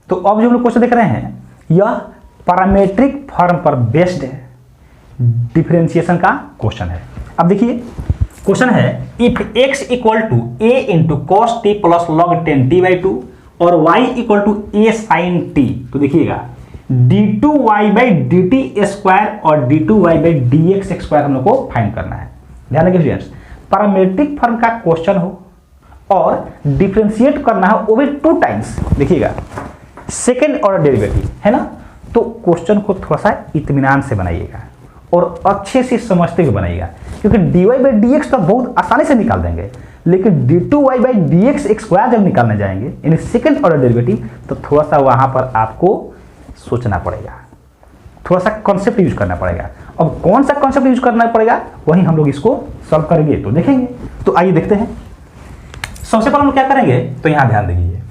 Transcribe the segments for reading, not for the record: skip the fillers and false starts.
तो अब जो हम लोग क्वेश्चन देख रहे हैं यह पैरामीट्रिक फॉर्म पर बेस्ड डिफरेंशिएशन का क्वेश्चन है। अब देखिए क्वेश्चन है if x equal to a into cos T plus log 10t/2 और y equal to a sin t, तो देखिएगा d2y/dt स्क्वायर और d2y/dx स्क्वायर हम लोग को फाइंड करना है। ध्यान रखिए स्टूडेंट्स, पैरामीट्रिक फॉर्म का क्वेश्चन हो और डिफरेंशिएट करना हो वो भी 2 टाइम्स, देखिएगा सेकेंड ऑर्डर डेरिवेटिव है ना, तो क्वेश्चन को थोड़ा सा इत्मीनान से बनाइएगा और अच्छे से समझते हुए बनाइएगा, क्योंकि dy/dx तो बहुत आसानी से निकाल देंगे, लेकिन d2y/dx स्क्वायर जब निकालने जाएंगे यानी सेकेंड ऑर्डर डेरिवेटिव, तो थोड़ा सा वहां पर आपको सोचना पड़ेगा, थोड़ा सा कॉन्सेप्ट यूज करना पड़ेगा। अब कौन सा कॉन्सेप्ट यूज करना पड़ेगा वही हम लोग इसको सॉल्व करेंगे तो देखेंगे। तो आइए देखते हैं। सबसे पहले हम लोग क्या करेंगे, तो यहां ध्यान दीजिए,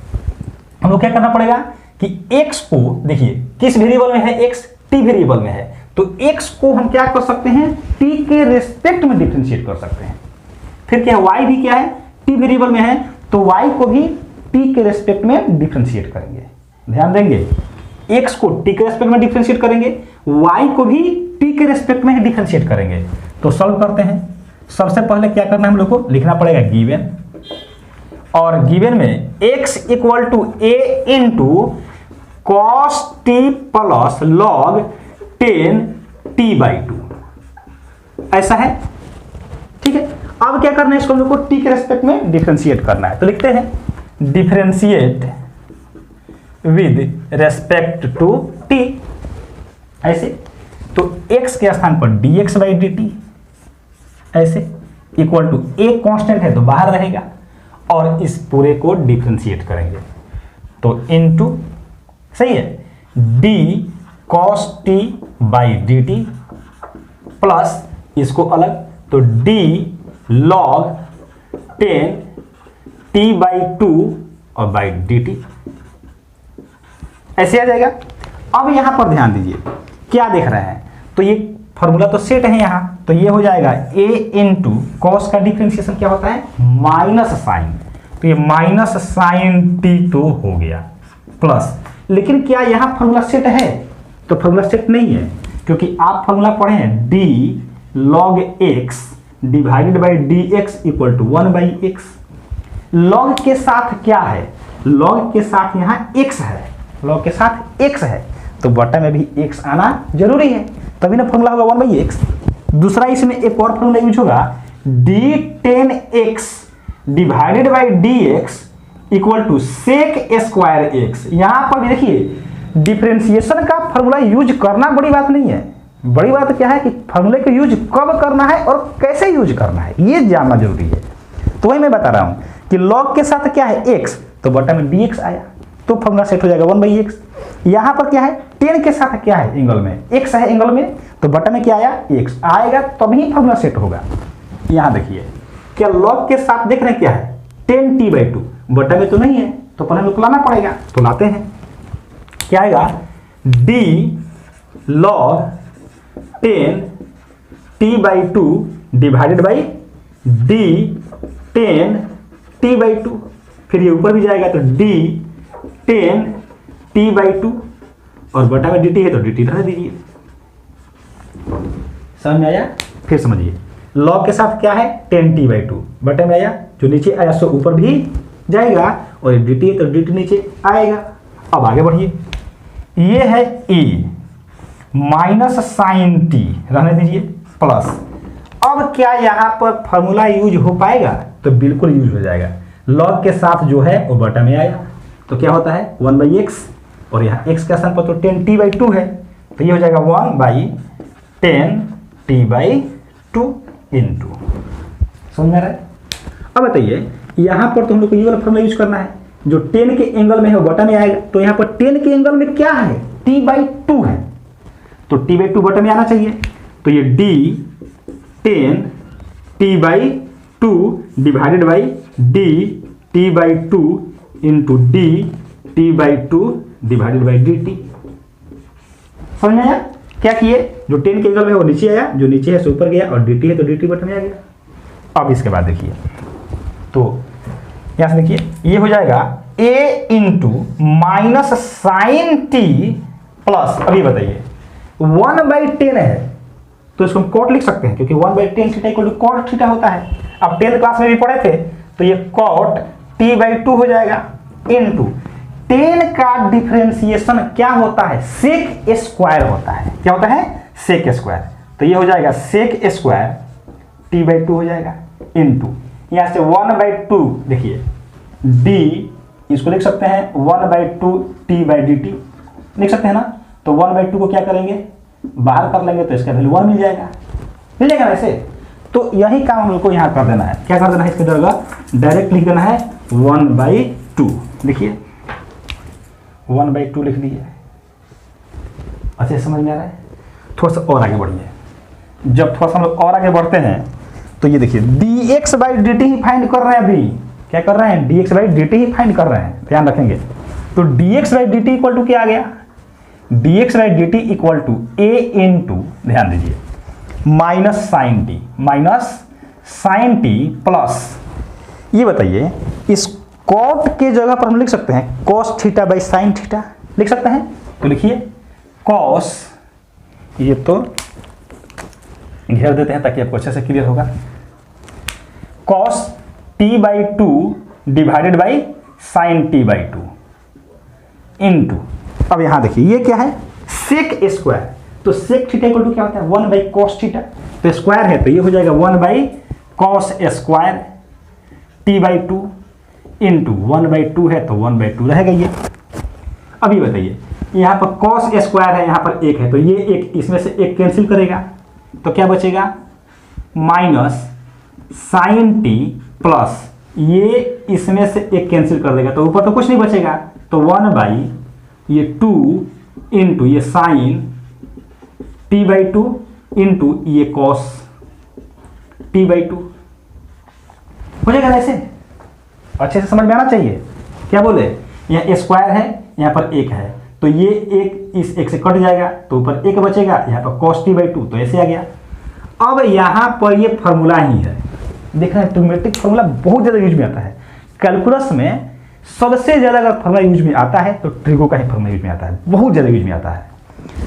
हम लोग क्या करना पड़ेगा कि x को देखिए किस वेरिएबल में है, x t वेरिएबल में है, तो x को हम क्या कर सकते हैं, t के रेस्पेक्ट में डिफरेंशिएट कर सकते हैं। फिर क्या है, y भी क्या है, t वेरिएबल में है, तो y को भी t के रेस्पेक्ट में डिफरेंशिएट करेंगे। ध्यान देंगे, x को t के रेस्पेक्ट में डिफरेंशिएट करेंगे, y को भी t के रेस्पेक्ट में डिफरेंशिएट करेंगे। तो सॉल्व करते हैं। सबसे पहले क्या करना है, हम लोग को लिखना पड़ेगा गिवन, और गिवन में x equal to a into cos T plus log 10t/2 ऐसा है, ठीक है। अब क्या करना है, इसको हम लोग को t के रेस्पेक्ट में डिफरेंशिएट करना है, तो लिखते हैं differentiate with respect to t ऐसे, तो x के स्थान पर dx/dt ऐसे इक्वल टू a कांस्टेंट है तो बाहर रहेगा, और इस पूरे को डिफरेंशिएट करेंगे तो इनटू, सही है, d cos t/dt प्लस इसको अलग तो d log 10t/2 और by dt ऐसे आ जाएगा। अब यहां पर ध्यान दीजिए, क्या देख रहे हैं, तो ये फॉर्मूला तो सेट है यहां, तो ये हो जाएगा a इंटू कॉस का डिफरेंशिएशन क्या होता है, माइनस साइन, तो ये माइनस साइन t तो हो गया प्लस, लेकिन क्या यहां फॉर्मूला सेट है, तो फॉर्मूला सेट नहीं है, क्योंकि आप फॉर्मूला पढ़े हैं d log x divided by dx equal to 1/x। log के साथ क्या है, log के साथ यहां x है, log के साथ x है, तो बटा में भी x आना जरूरी है, तभी ना फॉर्मूला होगा 1/x। दूसरा इसमें एक और फॉर्मूला यूज होगा d10x divided by dx equal to sec square x। यहां पर भी देखिए डिफरेंशिएशन का फॉर्मूला यूज करना बड़ी बात नहीं है, बड़ी बात क्या है कि फॉर्मूले का यूज कब करना है और कैसे यूज करना है ये जानना जरूरी है। तो वही मैं बता रहा हूं कि log के साथ क्या है x, तो बटा में dx आया तो फॉर्मूला सेट हो जाएगा 1/x। यहां पर क्या है, 10 के साथ क्या है, एंगल में x है, एंगल में, तो बटा में क्या आया, x आएगा तभी फॉर्मूला सेट होगा। यहां देखिए क्या log के साथ देख रहे हैं क्या है, 10t/2, बटा में तो नहीं है, तो पहले लोग लाना पड़ेगा, तो लाते हैं। क्या आएगा, d log 10t/2 divided by d 10t/2, फिर ये ऊपर भी जाएगा तो d 10t/2 और बटा में dt है तो dt रह दीजिए। समझ में आया, फिर समझिए log के साथ क्या है, 10t/2 बटे में आया, जो नीचे आया सो ऊपर भी जाएगा, और dt है तो dt नीचे आएगा। अब आगे बढ़िए, ये है e माइनस साइन t रहने दीजिए प्लस, अब क्या यहाँ पर फॉर्मूला यूज हो पाएगा, तो बिल्कुल यूज हो जाएगा। log के साथ जो है वो बटा में आएगा, तो क्या होता है 1/x, और यहाँ x के स्थान पर तो 10t/2 है, तो ये हो जाएगा 1/10t/2 इंटू। समझ में आ रहा है। अब बताइए यहाँ पर तो हम लोग को ये वाला फॉर्मूला यूज करना है, जो 10 के एंगल में है वो बटा में आएगा, तो यहाँ पर 10 के एंगल में क्या है, t/2 है, तो t/2 बटा में आना चाहिए, तो ये d 10t/2 divided by d t/2 into d t/2 divided by dt। समझ में आया, क्या किए, जो 10 के एंगल में है वो नीचे आया, जो नीचे है सो ऊपर गया, और dt है तो dt बटा में आ गया। अब इसके बाद देखिए, तो यहां से देखिए ये हो जाएगा A into minus sine T plus, अभी बताइए 1/10 है तो इसको हम कॉट लिख सकते हैं क्योंकि 1/10 theta equal to cot theta होता है। अब 10th क्लास में भी पढ़े थे तो ये कॉट t/2 हो जाएगा इंटू 10 का डिफरेंशिएशन क्या होता है, सेक स्क्वायर होता है। क्या होता है, सेक स्क्वायर। तो ये हो जाएगा सेक स्क्वायर t/2 हो जाएगा इंटू यहां से 1/2, देखिए d इसको लिख सकते हैं 1/2 t/dt लिख सकते हैं ना। तो 1/2 को क्या करेंगे, बाहर कर लेंगे तो इसका वैल्यू 1 मिल जाएगा वैसे। तो यही काम हम लोग को यहाँ कर देना है। क्या कर देना है, इसके जगह डायरेक्ट लिख देना है 1/2। देखिए 1/2 लिख दिए। अच्छे समझ में आ रहा है। थोड़ा सा और आगे बढ़िए। जब थोड़ा सा हम लोग और आगे बढ़ते हैं तो ये देखिए dx/dt ही फाइंड कर रहे हैं। अभी क्या कर रहे हैं, dx/dt ही फाइंड कर रहे हैं, ध्यान रखेंगे। तो dx/dt इक्वल टू क्या आ गया, dx/dt equal to a into, ध्यान दीजिए, माइनस साइन टी प्लस, ये बताइए इस कॉट के जगह पर हम लिख सकते हैं cos theta by sine theta लिख सकते हैं। तो लिखिए cos, ये तो घेर देते हैं ताकि आपको अच्छे से क्लियर होगा, cos t/2 divided by sign t/2 into, अब यहां देखिए ये क्या है, सेक स्क्वायर। तो सेक थीटा इक्वल टू क्या होता है, 1/cos थीटा। तो स्क्वायर है तो ये हो जाएगा 1/cos स्क्वायर t/2 इंटू 1/2 है तो 1/2 रहेगा ये। अब ये बताइए यहाँ पर cos स्क्वायर है, यहाँ पर 1 है तो ये एक, इसमें से एक कैंसिल करेगा तो क्या बचेगा, माइनस साइन टी प्लस, ये इसमें से एक कैंसिल कर देगा तो ऊपर तो कुछ नहीं बचेगा। तो 1/2 इंटू ये साइन t/2 इंटू ये cos t/2 हो जाएगा। ऐसे अच्छे से समझ में आना चाहिए। क्या बोले, यहाँ स्क्वायर है, यहाँ पर 1 है तो ये एक इस 1 से कट जाएगा तो ऊपर 1 बचेगा, यहाँ पर cos t/2 तो ऐसे आ गया। अब यहाँ पर ये फॉर्मूला ही है, देख रहे हैं ट्रिग्नोमेट्रिक फॉर्मूला बहुत ज़्यादा यूज में आता है। कैलकुलस में सबसे ज़्यादा अगर फॉर्मूला यूज में आता है तो ट्रिगो का ही फॉर्मूला यूज में आता है, बहुत ज़्यादा यूज में आता है।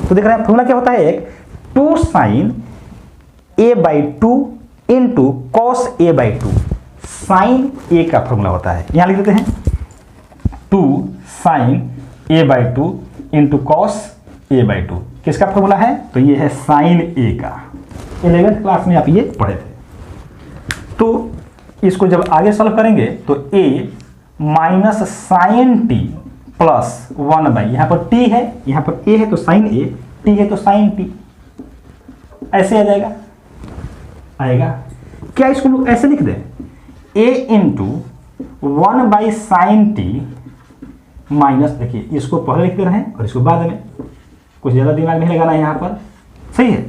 तो देख रहे हैं फॉर्मूला क्या होता है, एक 2 sin a/2 into cos a/2, sine a का फॉर्मूला होता है। यहाँ लिख देते हैं 2 sin a/2 into cos a/2, किसका फॉर्मूला है, तो ये है साइन a का। 11th क्लास में आप ये पढ़े थे। तो इसको जब आगे सॉल्व करेंगे तो a minus sine T plus 1/, यहाँ पर t है, यहाँ पर a है तो साइन a, t है तो साइन t, ऐसे आ जाएगा, आएगा। क्या इसको लोग ऐसे लिख दें, a इंटू 1/साइन टी माइनस, देखिए इसको पहले लिख दे रहे हैं और इसको बाद में, कुछ ज़्यादा दिमाग नहीं लगाना है यहाँ पर, सही है।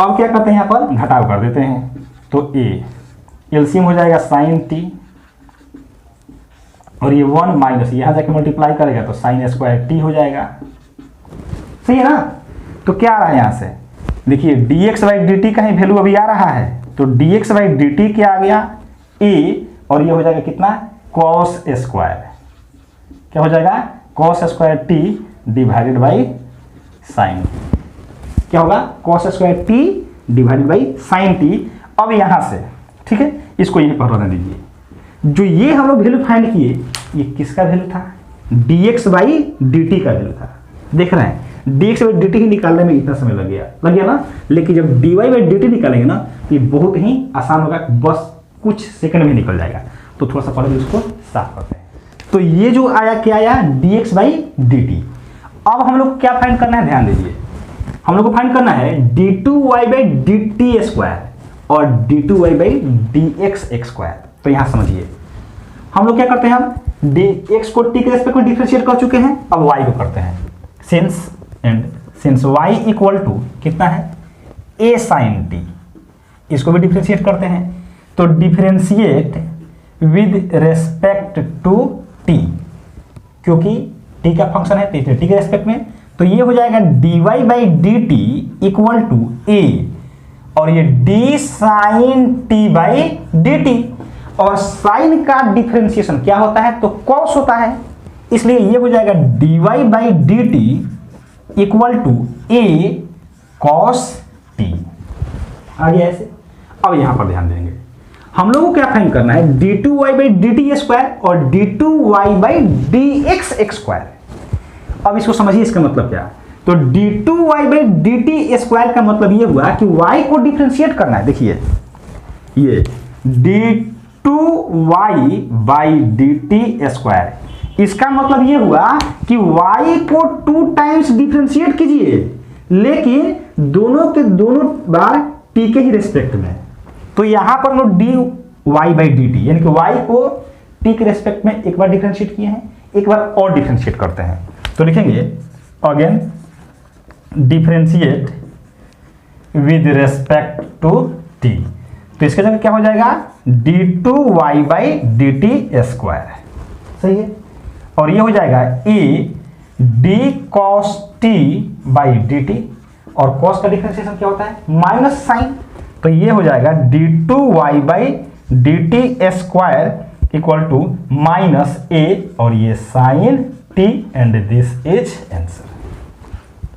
अब क्या करते हैं, यहाँ पर घटाव कर देते हैं तो a एलसीएम हो जाएगा साइन टी और ये 1 माइनस यहाँ जाके मल्टीप्लाई करेगा तो साइन स्क्वायर टी हो जाएगा, सही है ना। तो क्या आ रहा है यहाँ से, देखिए dx/dt का ही वैल्यू अभी आ रहा है तो dx/dt क्या आ गया, a और ये हो जाएगा कितना, cos स्क्वायर, क्या हो जाएगा, cos square t divided by sign, क्या होगा, cos square t divided by sine t। अब यहाँ से ठीक है, इसको यहीं पर रहने दीजिए। जो ये हम लोग वैल्यू फाइंड किए, ये किसका वैल्यू था, dx/dt का वैल्यू था। देख रहे हैं dx/dt ही निकालने में इतना समय लग गया ना, लेकिन जब dy/dt निकालेंगे ना तो ये बहुत ही आसान होगा, बस कुछ सेकंड में निकल जाएगा। तो थोड़ा सा पहले इसको साफ करते हैं। तो ये जो आया क्या आया, dx/dt। अब हम लोग क्या फाइंड करना है, ध्यान दीजिए, हम लोग को फाइंड करना है d2y/dt स्क्वायर और d2y/dx स्क्वायर। तो यहां समझिए हम लोग क्या करते हैं, हम dx को t के रेस्पेक्ट में डिफरेंशिएट कर चुके हैं, अब y को करते हैं। सिंस y इक्वल टू कितना है, a sin t, इसको भी डिफरेंशिएट करते हैं। तो differentiate with respect to t, क्योंकि t का फंक्शन है तो t के रेस्पेक्ट में, तो ये हो जाएगा dy/dt इक्वल टू a और ये d sin t/dt। और साइन का डिफरेंशिएशन क्या होता है, तो कॉस होता है। इसलिए ये हो जाएगा dy by D T equal to A cos T. आ गया ऐसे। अब यहां पर ध्यान देंगे, हम लोगों को क्या फाइंड करना है, D two Y by D T square और D two Y by D x square. अब इसको समझिए, इसका मतलब क्या है, तो D two Y by D T square का मतलब ये हुआ कि y को डिफरेंशिएट करना है। देखिए ये D two Y by D T square, इसका मतलब ये हुआ कि y को 2 टाइम्स डिफरेंशिएट कीजिए, लेकिन दोनों के दोनों बार t के ही रेस्पेक्ट में। तो यहां पर हम D Y by D T यानी कि y को t के रेस्पेक्ट में एक बार डिफरेंशिएट किए हैं, एक बार और डिफरेंशिएट करते हैं। तो लिखेंगे again differentiate with respect to t। तो इसके जगह क्या हो जाएगा, d two Y by D T square. सही है। और ये हो जाएगा a d cos t by D t, और कॉस का डिफरेंशिएशन क्या होता है, माइनस साइन। तो ये हो जाएगा d two Y by D T square equal to minus a, और ये sine t, and this is answer.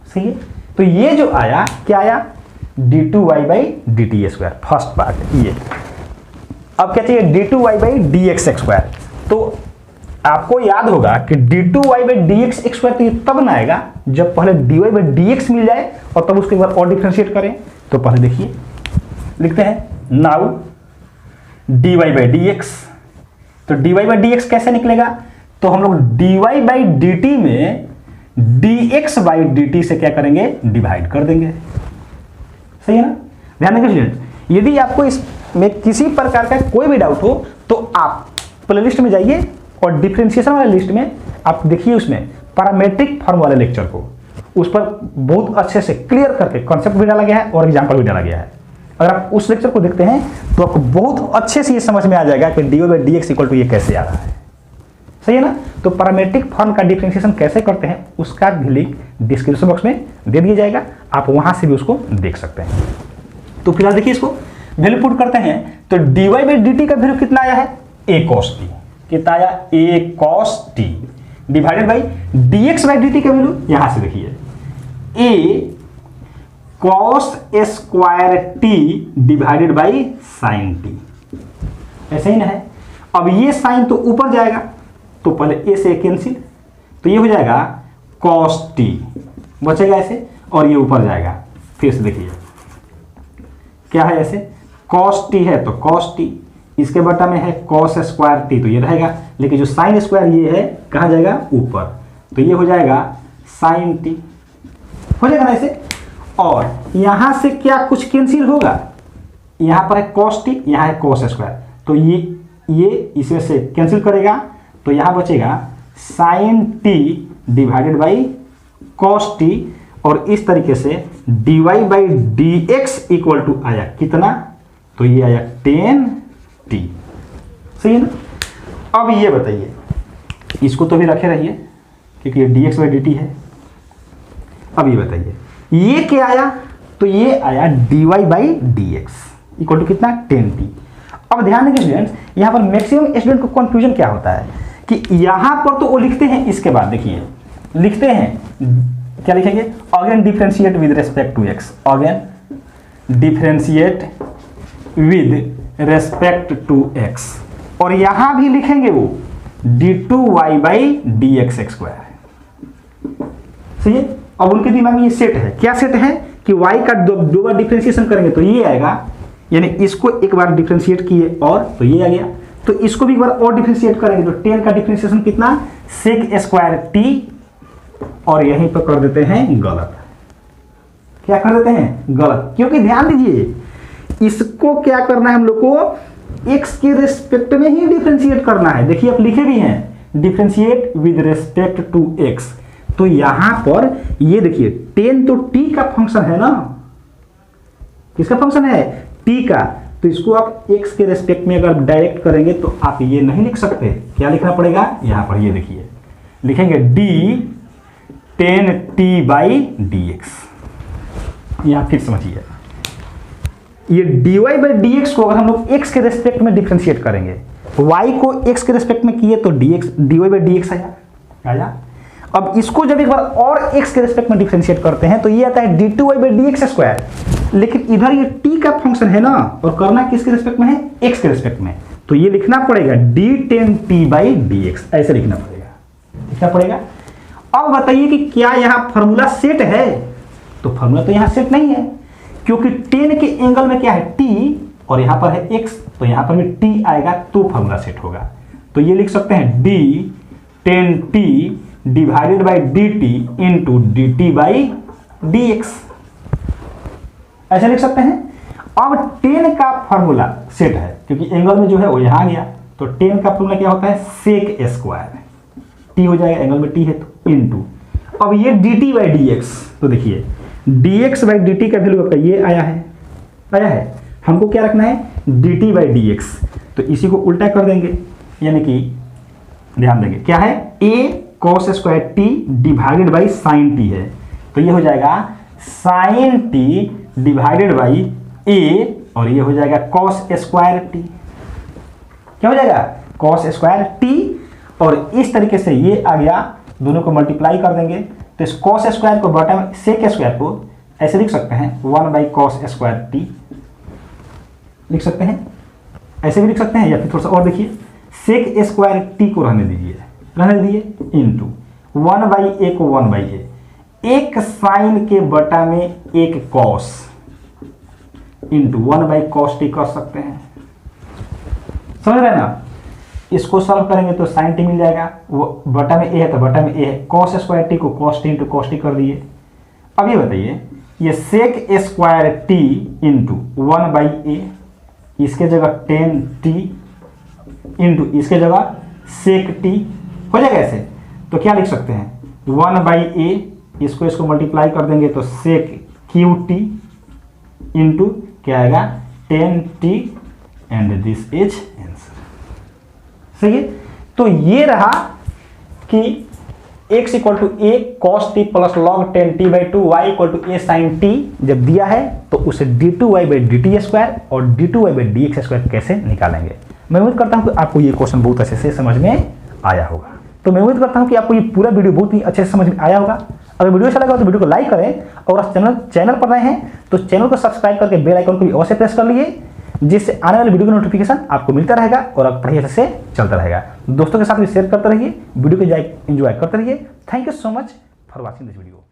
सही है। तो ये जो आया क्या आया, d two Y by D T square, first part ये। अब क्या चाहिए, d two Y by D x square. तो आपको याद होगा कि d two Y by D x square तो ये तब ना आएगा जब पहले d Y by D x मिल जाए और तब उसके बाद और डिफरेंशिएट करें। तो पहले देखिए लिखते हैं now d Y by D x. तो d Y by D x कैसे निकलेगा, तो हम लोग d Y by D t में d x by D t से क्या करेंगे, डिवाइड कर देंगे। सही है ना। ध्यान देंगे स्टूडेंट, यदि आपको इसमें किसी प्रकार का कोई भी डाउट हो तो आप प्लेलिस्ट में जाइए और डिफरेंशिएशन वाले लिस्ट में आप देखिए, उसमें पैरामेट्रिक फॉर्म वाले लेक्चर को, उस पर बहुत अच्छे से क्लियर करके कॉन्सेप्ट भी डाला गया है और एग्जाम्पल भी डाला गया है। अगर आप उस लेक्चर को देखते हैं तो आपको बहुत अच्छे से ये समझ में आ जाएगा कि D Y by D X equal to ये कैसे आ रहा है। सही है ना। तो पैरामेट्रिक फॉर्म का डिफरेंशिएशन कैसे करते हैं उसका भी लिंक डिस्क्रिप्शन बॉक्स में दे दिया जाएगा, आप वहां से भी उसको देख सकते हैं। तो फिलहाल देखिए इसको वैल्यू पुट करते हैं। तो d Y by D t का वैल्यू कितना आया है, ए कॉस टी। कितना आया, a cos t divided by D x by D t का वैल्यू यहां से देखिए, a cos square t divided by sine t. ऐसे ही ना है। अब ये साइन तो ऊपर जाएगा, तो पहले ए से कैंसिल, तो ये हो जाएगा कॉस टी, बचेगा ऐसे, और ये ऊपर जाएगा। फिर से देखिए क्या है, ऐसे कॉस टी है तो कॉस टी, इसके बटा में है कॉस स्क्वायर टी, तो ये रहेगा, लेकिन जो साइन स्क्वायर ये है कहाँ जाएगा, ऊपर, तो ये हो जाएगा साइन टी, हो जाएगा ना ऐसे। और यहां से क्या कुछ कैंसिल होगा, यहां पर है कॉस टी, यहां है कॉस स्क्वायर, तो ये इसमें से कैंसिल करेगा, तो यहां बचेगा sine T divided by cos T, और इस तरीके से D Y by D X equal to आया कितना, तो ये आया 10t। सही है ना। अब ये बताइए, इसको तो भी रखे रहिए क्योंकि ये D x by D T है। अब ये बताइए ये क्या आया, तो ये आया D Y by D X equal to कितना, 10t। अब ध्यान देंगे स्टूडेंट्स, यहाँ पर मैक्सिमम स्टूडेंट को कंफ्यूजन क्या होता है कि यहाँ पर तो वो लिखते हैं, इसके बाद देखिए लिखते हैं क्या लिखेंगे, again differentiate with respect to x, again differentiate with respect to x, और यहां भी लिखेंगे वो d two Y by D x square. सही है। अब उनके दिमाग में ये सेट है, क्या सेट है कि y का दो बार डिफरेंशिएशन करेंगे तो ये आएगा, यानी इसको एक बार डिफरेंशिएट किए और तो ये आ गया, तो इसको भी एक बार और डिफरेंशिएट करेंगे तो 10 का डिफरेंशिएशन कितना, सेक स्क्वायर टी, और यहीं पर कर देते हैं गलत। क्या कर देते हैं, गलत, क्योंकि ध्यान दीजिए इसको क्या करना है हम लोग को x के रेस्पेक्ट में ही डिफरेंशिएट करना है। देखिए आप लिखे भी हैं differentiate with respect to x, तो यहां पर ये देखिए 10 तो t का फंक्शन है ना, किसका फंक्शन है, t का, तो इसको आप x के रेस्पेक्ट में अगर डायरेक्ट करेंगे तो आप ये नहीं लिख सकते, क्या लिखना पड़ेगा, यहां पर ये देखिए लिखेंगे d 10t by D x. यहां फिर समझिए ये dy बाई डी एक्स को अगर हम लोग x के रेस्पेक्ट में डिफ्रेंशिएट करेंगे, y को x के रेस्पेक्ट में किए तो dx dy by D x आया। अब इसको जब एक बार और x के रेस्पेक्ट में डिफ्रेंशिएट करते हैं तो ये आता है d2y by D x square. लेकिन इधर ये t का फंक्शन है ना, और करना किसके रेस्पेक्ट में है, x के रेस्पेक्ट में, तो ये लिखना पड़ेगा d tan t by D x, ऐसे लिखना पड़ेगा। अब बताइए कि क्या यहाँ फॉर्मूला सेट है, तो फॉर्मूला तो यहाँ सेट नहीं है, क्योंकि tan के एंगल में क्या है t और यहाँ पर है x, तो यहाँ पर भी t आएगा तो फॉर्मूला सेट होगा। तो ये लिख सकते हैं d tan t divided by dt into dt by dx, ऐसे लिख सकते हैं। अब tan का फॉर्मूला सेट है, क्योंकि एंगल में जो है वो यहाँ आ गया, तो tan का फॉर्मूला क्या होता है, सेक स्क्वायर, t हो जाएगा, एंगल में t है तो इंटू, अब ये dt बाई dx, तो देखिए dx बाई dt का वैल्यू आपका ये आया है, हमको क्या रखना है, dt बाई dx, तो इसी को उल्टा कर देंगे, यानी कि ध्यान देंगे क्या है, a cos square t divided by sine t है, तो ये हो जाएगा sine t divided by a, और ये हो जाएगा cos स्क्वायर t, क्या हो जाएगा, cos स्क्वायर t, और इस तरीके से ये आ गया, दोनों को मल्टीप्लाई कर देंगे तो इस cos स्क्वायर को बटा में सेक स्क्वायर को ऐसे लिख सकते हैं 1 बाई cos स्क्वायर t लिख सकते हैं, ऐसे भी लिख सकते हैं, या फिर थोड़ा सा और देखिए, सेक स्क्वायर t को रहने दिए इंटू 1 बाई ए को 1 बाई ए, एक साइन के बटा में एक cos into 1 by cos t कर सकते हैं, समझ रहे हैं ना। इसको सॉल्व करेंगे तो साइन टी मिल जाएगा, वो बटा में ए है तो बटा में ए है, कॉस स्क्वायर टी को cos t into cos t कर दिए। अब ये बताइए, ये sec square t into 1 by a, इसके जगह टेन टी इंटू इसके जगह सेक टी हो जाएगा ऐसे, तो क्या लिख सकते हैं 1 बाई ए, इसको मल्टीप्लाई कर देंगे तो सेक क्यू टी इंटू क्या आएगा 10t, and this is answer. सही है, तो ये रहा कि x equal to A cos T plus log 10t by 2, y equal to a sine t जब दिया है तो उसे d2y by D T square और d2y by D x square कैसे निकालेंगे। मैं उम्मीद करता हूँ कि आपको ये क्वेश्चन बहुत अच्छे से समझ में आया होगा। तो मैं उम्मीद करता हूं कि आपको ये पूरा वीडियो बहुत ही अच्छे से समझ में आया होगा। अगर वीडियो अच्छा लगा तो वीडियो को लाइक करें, और चैनल पर नए हैं तो चैनल को सब्सक्राइब करके बेल आइकन को भी अवश्य प्रेस कर लीजिए, जिससे आने वाले वीडियो का नोटिफिकेशन आपको मिलता रहेगा और आप पढ़ाई से चलता रहेगा। दोस्तों के साथ भी शेयर करते रहिए, वीडियो को एंजॉय करते रहिए। Thank you so much for watching this video.